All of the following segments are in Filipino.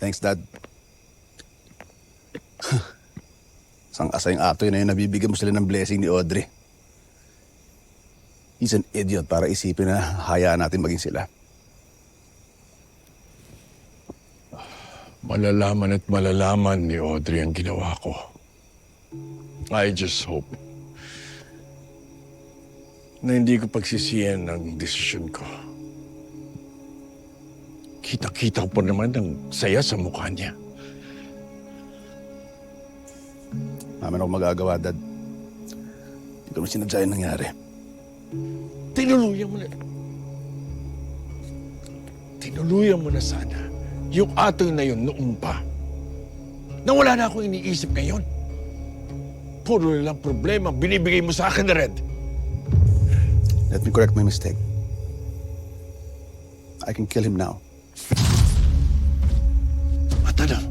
Thanks, Dad. Sang asayang atoy na yun, nabibigyan mo sila ng blessing ni Audrey. He's an idiot para isipin na hayaan natin maging sila. Malalaman at malalaman ni Audrey ang ginawa ko. I just hope na hindi ko pagsisiyan ang desisyon ko. Kita-kita ko pa naman ang saya sa mukha niya. Namin ako magagawa, Dad. Hindi ko naman sinadya yung nangyari. Tinuluyan mo na sana yung atoy na yun noong pa. Na wala na akong iniisip ngayon. Puro na lang problema binibigay mo sa akin, Red. Let me correct my mistake. I can kill him now. At ano?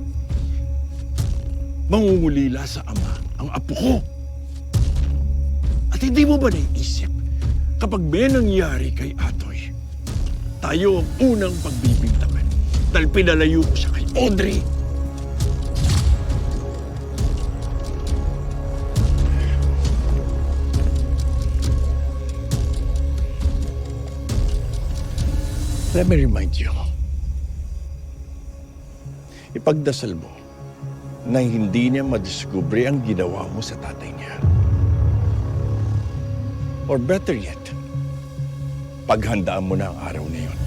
Mangungulila sa ama ang apo ko. At hindi mo ba naiisip, kapag may nangyari kay Atoy, tayo ang unang pagbibintangan dahil pinalayo ko siya kay Audrey. Let me remind you, ipagdasal mo na hindi niya madiskubre ang ginawa mo sa tatay niya. Or better yet, paghandaan mo na ang araw na yun.